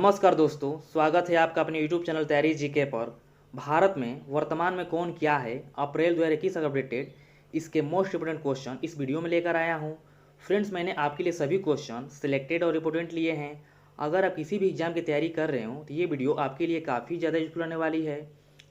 नमस्कार दोस्तों, स्वागत है आपका अपने YouTube चैनल तैयारी जीके पर। भारत में वर्तमान में कौन क्या है, अप्रैल 2021 तक अपडेटेड इसके मोस्ट इंपोर्टेंट क्वेश्चन इस वीडियो में लेकर आया हूं। फ्रेंड्स, मैंने आपके लिए सभी क्वेश्चन सिलेक्टेड और इंपोर्टेंट लिए हैं। अगर आप किसी भी एग्जाम की तैयारी कर रहे हो तो ये वीडियो आपके लिए काफ़ी ज़्यादा यूजफुल होने वाली है।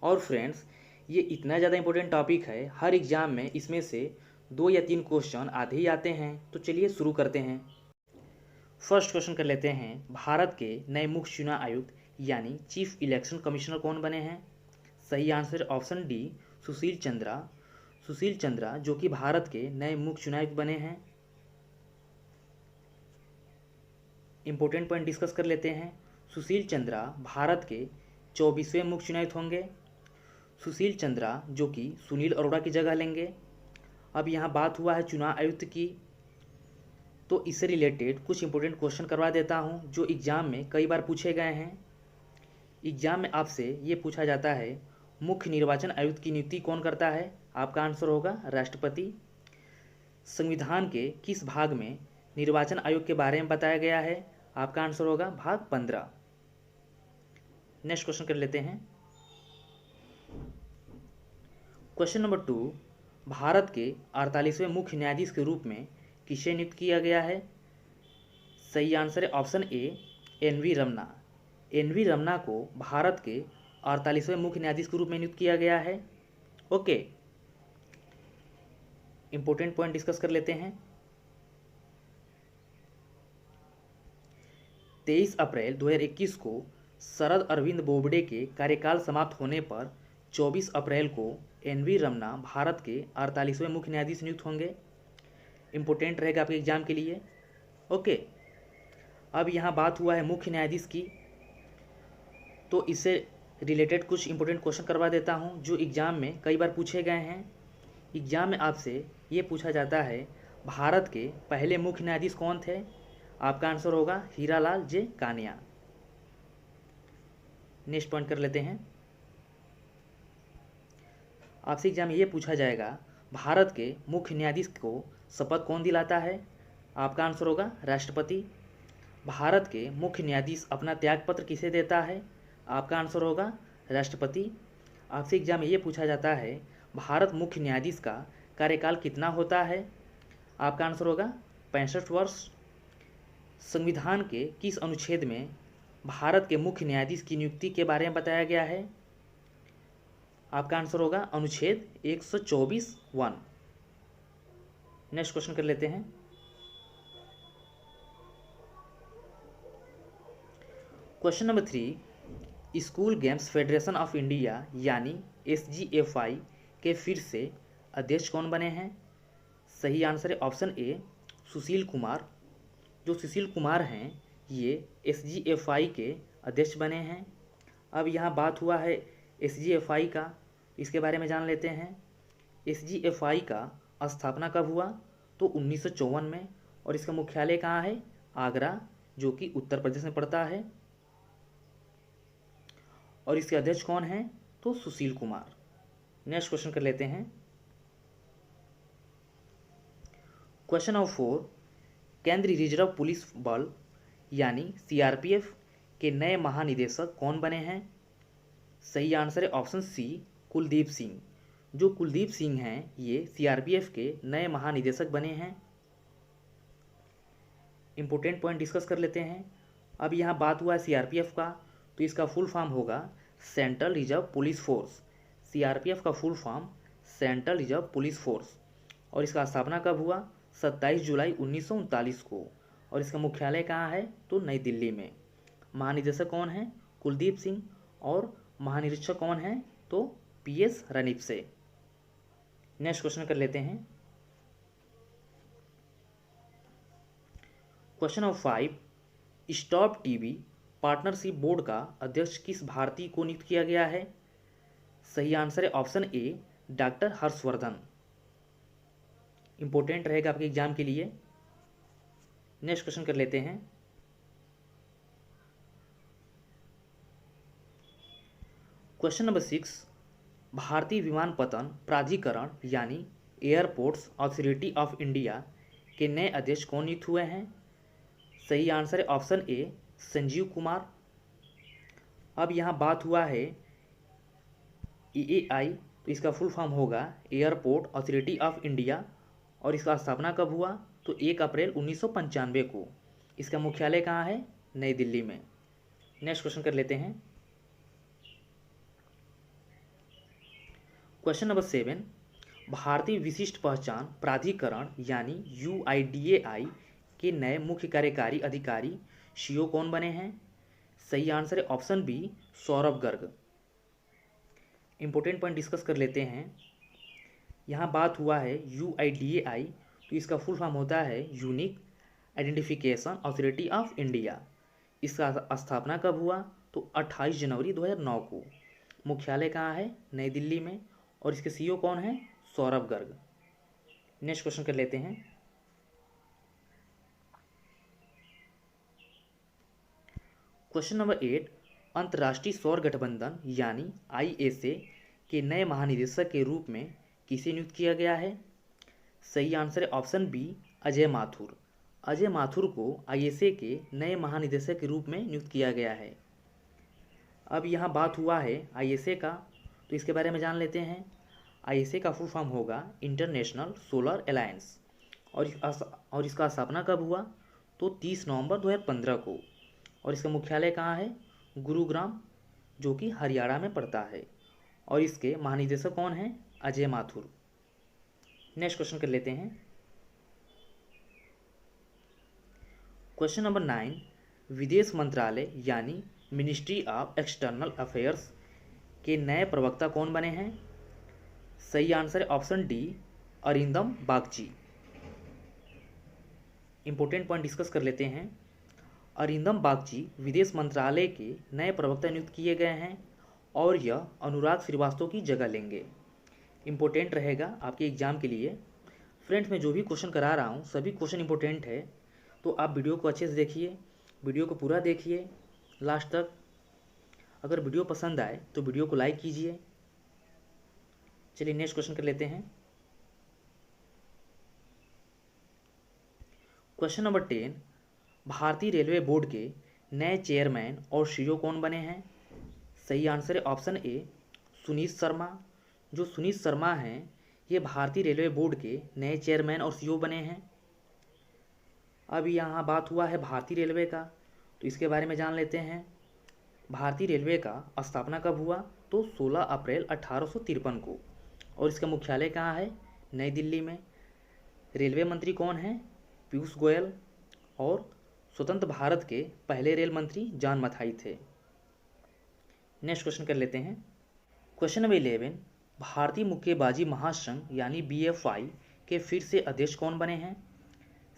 और फ्रेंड्स, ये इतना ज़्यादा इंपॉर्टेंट टॉपिक है, हर एग्जाम में इसमें से 2 या 3 क्वेश्चन आधे ही आते हैं। तो चलिए शुरू करते हैं। फर्स्ट क्वेश्चन कर लेते हैं, भारत के नए मुख्य चुनाव आयुक्त यानी चीफ इलेक्शन कमिश्नर कौन बने हैं? सही answer option D, Sushil Chandra. Sushil Chandra जो कि भारत के नए मुख्य चुनाव आयुक्त बने हैं। इंपॉर्टेंट पॉइंट डिस्कस कर लेते हैं। सुशील चंद्रा भारत के 24वें मुख्य चुनाव आयुक्त होंगे। सुशील चंद्रा जो कि सुनील अरोड़ा की जगह लेंगे। अब यहाँ बात हुआ है चुनाव आयुक्त की, तो इससे रिलेटेड कुछ इंपॉर्टेंट क्वेश्चन करवा देता हूं जो एग्जाम में कई बार पूछे गए हैं। एग्जाम में आपसे ये पूछा जाता है, मुख्य निर्वाचन आयुक्त की नियुक्ति कौन करता है? आपका आंसर होगा राष्ट्रपति। संविधान के किस भाग में निर्वाचन आयोग के बारे में बताया गया है? आपका आंसर होगा भाग 15। नेक्स्ट क्वेश्चन कर लेते हैं। क्वेश्चन नंबर 2, भारत के 48वें मुख्य न्यायाधीश के रूप में किसे नियुक्त किया गया है? सही आंसर है option A, N V. Ramana. N V. Ramana को भारत के 48वें मुख्य न्यायाधीश के रूप में नियुक्त किया गया है। ओके, इंपॉर्टेंट पॉइंट डिस्कस कर लेते हैं। 23 अप्रैल 2021 को शरद अरविंद बोबडे के कार्यकाल समाप्त होने पर 24 अप्रैल को एन.वी. रमना भारत के 48वें मुख्य न्यायाधीश नियुक्त होंगे। इंपॉर्टेंट रहेगा आपके एग्जाम के लिए। ओके, अब यहाँ बात हुआ है मुख्य न्यायाधीश की, तो इससे रिलेटेड कुछ इंपॉर्टेंट क्वेश्चन करवा देता हूँ जो एग्जाम में कई बार पूछे गए हैं। एग्जाम में आपसे ये पूछा जाता है, भारत के पहले मुख्य न्यायाधीश कौन थे? आपका आंसर होगा हीरालाल जे कानिया। नेक्स्ट पॉइंट कर लेते हैं। आपसे एग्जाम में ये पूछा जाएगा, भारत के मुख्य न्यायाधीश को शपथ कौन दिलाता है? आपका आंसर होगा राष्ट्रपति। भारत के मुख्य न्यायाधीश अपना त्यागपत्र किसे देता है? आपका आंसर होगा राष्ट्रपति। आपसे एग्जाम में ये पूछा जाता है, भारत मुख्य न्यायाधीश का कार्यकाल कितना होता है? आपका आंसर होगा 65 वर्ष। संविधान के किस अनुच्छेद में भारत के मुख्य न्यायाधीश की नियुक्ति के बारे में बताया गया है? आपका आंसर होगा अनुच्छेद 124(1). नेक्स्ट क्वेश्चन कर लेते हैं। Question number 3, school games federation of India यानी SGFI के फिर से अध्यक्ष कौन बने हैं? सही आंसर है ऑप्शन ए, सुशील कुमार। जो सुशील कुमार हैं ये SGFI के अध्यक्ष बने हैं। अब यहाँ बात हुआ है SGFI का, इसके बारे में जान लेते हैं। SGFI का स्थापना कब हुआ? तो 1954 में। और इसका मुख्यालय कहाँ है? आगरा, जो कि उत्तर प्रदेश में पड़ता है। और इसके अध्यक्ष कौन हैं? तो सुशील कुमार। नेक्स्ट क्वेश्चन कर लेते हैं। क्वेश्चन नंबर 4, केंद्रीय रिजर्व पुलिस बल यानी CRPF के नए महानिदेशक कौन बने हैं? सही आंसर है ऑप्शन सी, कुलदीप सिंह। जो कुलदीप सिंह हैं ये CRPF के नए महानिदेशक बने हैं। इंपॉर्टेंट पॉइंट डिस्कस कर लेते हैं। अब यहाँ बात हुआ है CRPF का, तो इसका फुल फॉर्म होगा central reserve police force. CRPF का full form central reserve police force. और इसका स्थापना कब हुआ? 27 जुलाई 1939 को। और इसका मुख्यालय कहाँ है? तो नई दिल्ली में। महानिदेशक कौन है? कुलदीप सिंह। और महानिरीक्षक कौन है? तो PS रनीपसे। नेक्स्ट क्वेश्चन कर लेते हैं। Question number 5, stop TB partnership board का अध्यक्ष किस भारतीय को नियुक्त किया गया है? सही आंसर है ऑप्शन ए, डॉक्टर हर्षवर्धन। इंपॉर्टेंट रहेगा आपके एग्जाम के लिए। नेक्स्ट क्वेश्चन कर लेते हैं। क्वेश्चन नंबर 6, भारतीय विमानपत्तन प्राधिकरण यानी एयरपोर्ट्स अथॉरिटी ऑफ इंडिया के नए अध्यक्ष कौन नियुक्त हुए हैं? सही आंसर है ऑप्शन ए, संजीव कुमार। अब यहाँ बात हुआ है EAI, तो इसका फुल फॉर्म होगा एयरपोर्ट अथॉरिटी ऑफ इंडिया, और इसका स्थापना कब हुआ? तो 1 अप्रैल 1995 को। इसका मुख्यालय कहाँ है? नई दिल्ली में। नेक्स्ट क्वेश्चन कर लेते हैं। क्वेश्चन नंबर 7, भारतीय विशिष्ट पहचान प्राधिकरण यानी UIDAI के नए मुख्य कार्यकारी अधिकारी CEO कौन बने हैं? सही आंसर है option B, Saurabh Garg. Important point discuss कर लेते हैं। यहाँ बात हुआ है UIDAI, तो इसका फुल फॉर्म होता है unique identification authority of India. इसका स्थापना कब हुआ? तो 28 जनवरी 2009 को। मुख्यालय कहाँ है? नई दिल्ली में, और इसके CEO कौन है? सौरभ गर्ग। नेक्स्ट क्वेश्चन कर लेते हैं। क्वेश्चन नंबर 8, अंतर्राष्ट्रीय सौर गठबंधन यानी ISA के नए महानिदेशक के रूप में किसे नियुक्त किया गया है? सही आंसर है ऑप्शन बी, अजय माथुर। अजय माथुर को ISA के नए महानिदेशक के रूप में नियुक्त किया गया है। अब यहाँ बात हुआ है ISA का, तो इसके बारे में जान लेते हैं। ISA का फुल फॉर्म होगा इंटरनेशनल सोलर अलायंस, और इसका स्थापना कब हुआ? तो 30 नवंबर 2015 को। और इसका मुख्यालय कहाँ है? गुरुग्राम, जो कि हरियाणा में पड़ता है, और इसके महानिदेशक कौन हैं? अजय माथुर। नेक्स्ट क्वेश्चन कर लेते हैं। क्वेश्चन नंबर 9, विदेश मंत्रालय यानी मिनिस्ट्री ऑफ एक्सटर्नल अफेयर्स के नए प्रवक्ता कौन बने हैं? सही आंसर है option D, Arindam Bagchi. Important point discuss कर लेते हैं। अरिंदम बागची विदेश मंत्रालय के नए प्रवक्ता नियुक्त किए गए हैं, और यह अनुराग श्रीवास्तव की जगह लेंगे। इंपॉर्टेंट रहेगा आपके एग्जाम के लिए। फ्रेंड्स, मैं जो भी क्वेश्चन करा रहा हूँ सभी क्वेश्चन इंपॉर्टेंट है, तो आप वीडियो को अच्छे से देखिए, वीडियो को पूरा देखिए लास्ट तक। अगर वीडियो पसंद आए तो वीडियो को लाइक कीजिए। चलिए नेक्स्ट क्वेश्चन कर लेते हैं। क्वेश्चन नंबर 10, भारतीय रेलवे बोर्ड के नए चेयरमैन और CEO कौन बने हैं? सही आंसर है ऑप्शन ए, सुनीत शर्मा। जो सुनीत शर्मा हैं, ये भारतीय रेलवे बोर्ड के नए चेयरमैन और CEO बने हैं। अब यहाँ बात हुआ है भारतीय रेलवे का, तो इसके बारे में जान लेते हैं। भारतीय रेलवे का स्थापना कब हुआ? तो 16 अप्रैल 1853 को, और इसका मुख्यालय कहाँ है? नई दिल्ली में। रेलवे मंत्री कौन हैं? पीयूष गोयल, और स्वतंत्र भारत के पहले रेल मंत्री जॉन मथाई थे। नेक्स्ट क्वेश्चन कर लेते हैं। क्वेश्चन नंबर 11, भारतीय मुक्केबाजी महासंघ यानी BFI के फिर से अध्यक्ष कौन बने हैं?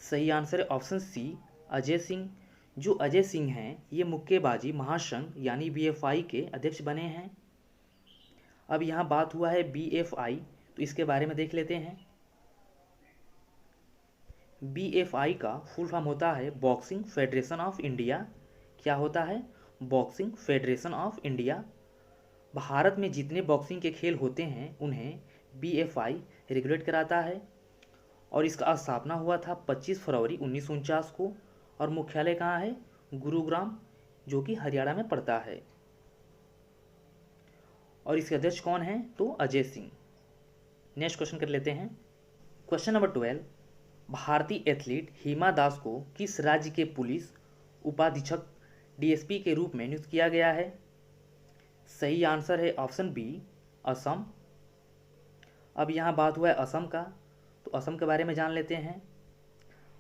सही आंसर है ऑप्शन सी, अजय सिंह। जो अजय सिंह हैं, ये मुक्केबाजी महासंघ यानी BFI के अध्यक्ष बने हैं। अब यहाँ बात हुआ है BFI, तो इसके बारे में देख लेते हैं। BFI का फुल फॉर्म होता है बॉक्सिंग फेडरेशन ऑफ इंडिया। क्या होता है? Boxing federation of India. Bharat में जितने बॉक्सिंग के खेल होते हैं उन्हें BFI रेगुलेट कराता है, और इसका स्थापना हुआ था 25 फरवरी 1949 को, और मुख्यालय कहाँ है? गुरुग्राम, जो कि हरियाणा में पड़ता है। और इसके अध्यक्ष कौन हैं? तो अजय सिंह। नेक्स्ट क्वेश्चन कर लेते हैं। क्वेश्चन नंबर 12, भारतीय एथलीट हिमा दास को किस राज्य के पुलिस उपाधीक्षक DSP के रूप में नियुक्त किया गया है? सही आंसर है ऑप्शन बी, असम। अब यहाँ बात हुआ है असम का, तो असम के बारे में जान लेते हैं।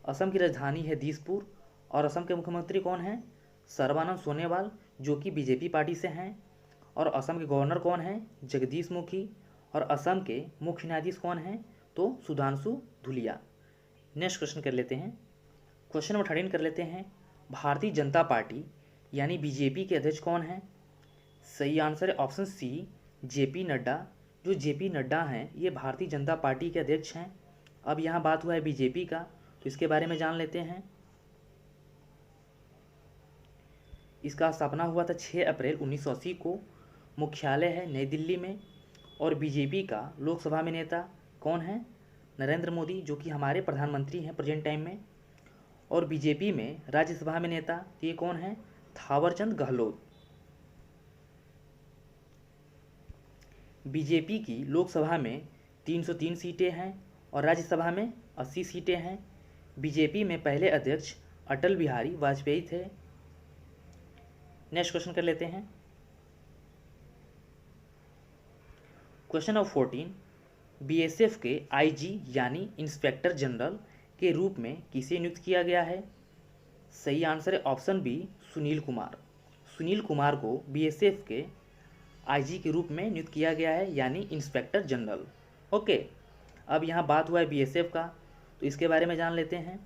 असम की राजधानी है दिसपुर, और असम के मुख्यमंत्री कौन हैं? सर्बानंद सोनोवाल, जो कि BJP पार्टी से हैं। और असम के गवर्नर कौन हैं? जगदीश मुखी। और असम के मुख्य न्यायाधीश कौन हैं? तो सुधांशु धुलिया। नेक्स्ट क्वेश्चन कर लेते हैं। क्वेश्चन नंबर 13 कर लेते हैं। भारतीय जनता पार्टी यानी BJP के अध्यक्ष कौन हैं? सही आंसर है ऑप्शन सी, JP नड्डा। जो JP नड्डा हैं, ये भारतीय जनता पार्टी के अध्यक्ष हैं। अब यहाँ बात हुआ है BJP का, तो इसके बारे में जान लेते हैं। इसका स्थापना हुआ था 6 अप्रैल 1980 को। मुख्यालय है नई दिल्ली में, और BJP का लोकसभा में नेता कौन है? नरेंद्र मोदी, जो कि हमारे प्रधानमंत्री हैं प्रेजेंट टाइम में। और BJP में राज्यसभा में नेता ये कौन है? थावरचंद गहलोत। बीजेपी की लोकसभा में 303 सीटें हैं और राज्यसभा में 80 सीटें हैं। बीजेपी में पहले अध्यक्ष अटल बिहारी वाजपेयी थे। नेक्स्ट क्वेश्चन कर लेते हैं। क्वेश्चन नंबर 14, बीएसएफ के आईजी यानी इंस्पेक्टर जनरल के रूप में किसे नियुक्त किया गया है? सही आंसर है ऑप्शन बी, सुनील कुमार। सुनील कुमार को बीएसएफ के आईजी के रूप में नियुक्त किया गया है, यानी इंस्पेक्टर जनरल। ओके, अब यहाँ बात हुआ है बीएसएफ का, तो इसके बारे में जान लेते हैं।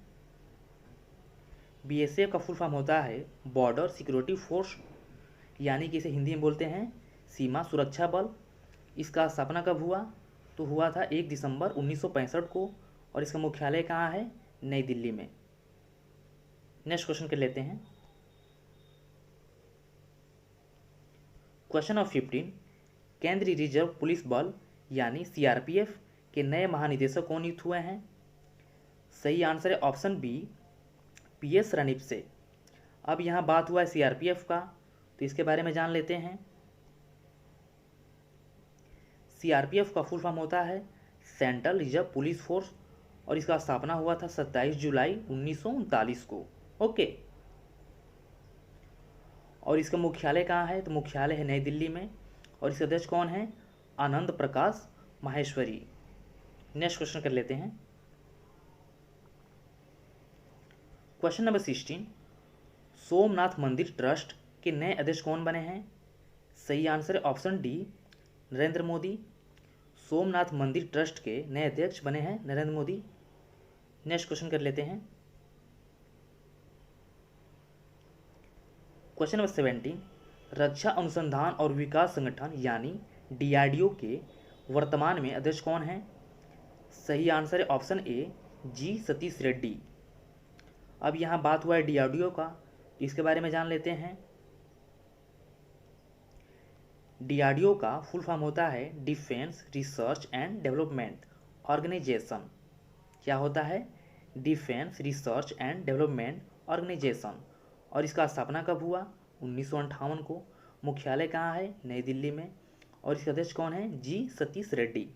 बीएसएफ का फुल फॉर्म होता है बॉर्डर सिक्योरिटी फोर्स, यानी कि इसे हिंदी में बोलते हैं सीमा सुरक्षा बल। इसका स्थापना कब हुआ? तो हुआ था 1 दिसंबर 1965 को, और इसका मुख्यालय कहाँ है? नई दिल्ली में। नेक्स्ट क्वेश्चन कर लेते हैं। क्वेश्चन नंबर 15, केंद्रीय रिजर्व पुलिस बल यानी सीआरपीएफ के नए महानिदेशक कौन नियुक्त हुए हैं? सही आंसर है ऑप्शन बी, पीएस रणीप से। अब यहाँ बात हुआ है सीआरपीएफ का, तो इसके बारे में जान लेते हैं। सीआरपीएफ का फुल फॉर्म होता है सेंट्रल रिजर्व पुलिस फोर्स, और इसका स्थापना हुआ था 27 जुलाई 1939 को। ओके, और इसका मुख्यालय कहाँ है? तो मुख्यालय है नई दिल्ली में, और इसके अध्यक्ष कौन है? आनंद प्रकाश माहेश्वरी। नेक्स्ट क्वेश्चन कर लेते हैं। क्वेश्चन नंबर 16, सोमनाथ मंदिर ट्रस्ट के नए अध्यक्ष कौन बने हैं? सही आंसर है ऑप्शन डी, नरेंद्र मोदी। सोमनाथ मंदिर ट्रस्ट के नए अध्यक्ष बने हैं नरेंद्र मोदी। नेक्स्ट क्वेश्चन कर लेते हैं। क्वेश्चन नंबर 17, रक्षा अनुसंधान और विकास संगठन यानी डीआरडीओ के वर्तमान में अध्यक्ष कौन हैं? सही आंसर है ऑप्शन ए, जी सतीश रेड्डी। अब यहाँ बात हुआ है डीआरडीओ का, तो इसके बारे में जान लेते हैं। डीआरडीओ का फुल फॉर्म होता है defence research and development organization. क्या होता है? Defence research and development organization. और इसका स्थापना कब हुआ? 1958 को। मुख्यालय कहाँ है? नई दिल्ली में, और इसके अध्यक्ष कौन है? जी सतीश रेड्डी।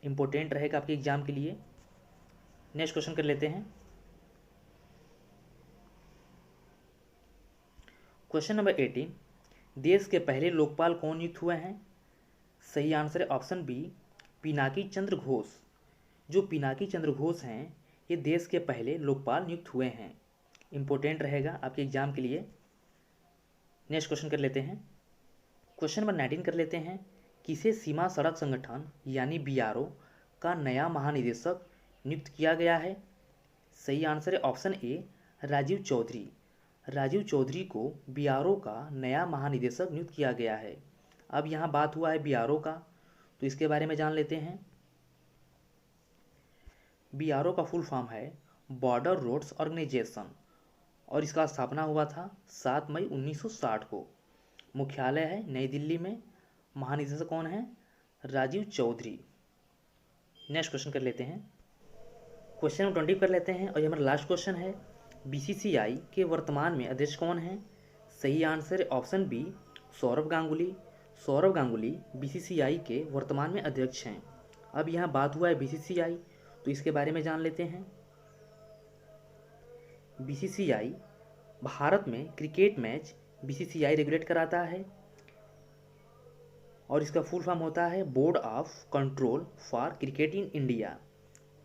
इंपॉर्टेंट रहेगा आपके एग्जाम के लिए। नेक्स्ट क्वेश्चन कर लेते हैं। क्वेश्चन नंबर 18, देश के पहले लोकपाल कौन नियुक्त हुए हैं? सही आंसर है ऑप्शन बी, पिनाकी चंद्र घोष। जो पिनाकी चंद्र घोष हैं, ये देश के पहले लोकपाल नियुक्त हुए हैं। इंपॉर्टेंट रहेगा आपके एग्जाम के लिए। नेक्स्ट क्वेश्चन कर लेते हैं। क्वेश्चन नंबर 19 कर लेते हैं। किसे सीमा सड़क संगठन यानी बीआरओ का नया महानिदेशक नियुक्त किया गया है? सही आंसर है ऑप्शन ए, राजीव चौधरी। राजीव चौधरी को बीआरओ का नया महानिदेशक नियुक्त किया गया है। अब यहाँ बात हुआ है बीआरओ का, तो इसके बारे में जान लेते हैं। बीआरओ का फुल फॉर्म है बॉर्डर रोड्स ऑर्गेनाइजेशन, और इसका स्थापना हुआ था 7 मई 1960 को। मुख्यालय है नई दिल्ली में। महानिदेशक कौन है? राजीव चौधरी। नेक्स्ट क्वेश्चन कर लेते हैं। क्वेश्चन नंबर 20 कर लेते हैं, और ये हमारा लास्ट क्वेश्चन है। बीसीसीआई के वर्तमान में अध्यक्ष कौन है? सही आंसर है option B, Saurabh Ganguly. Saurabh Ganguly BCCI के वर्तमान में अध्यक्ष हैं। अब यहाँ बात हुआ है बीसीसीआई, तो इसके बारे में जान लेते हैं। बीसीसीआई भारत में क्रिकेट मैच बीसीसीआई रेगुलेट कराता है, और इसका फुल फॉर्म होता है board of control for cricket in India.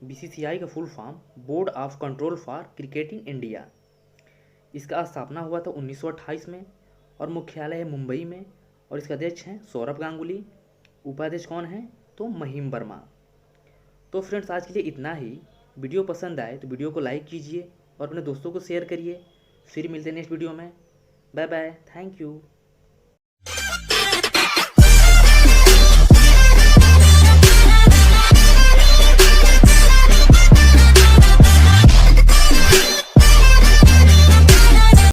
BCCI का full form board of control for cricket in India. इसका स्थापना हुआ था 1928 में, और मुख्यालय है मुंबई में, और इसका अध्यक्ष हैं सौरभ गांगुली। उपाध्यक्ष कौन है? तो महिम वर्मा। तो फ्रेंड्स, आज के लिए इतना ही। वीडियो पसंद आए तो वीडियो को लाइक कीजिए और अपने दोस्तों को शेयर करिए। फिर मिलते हैं नेक्स्ट वीडियो में। Bye bye, thank you.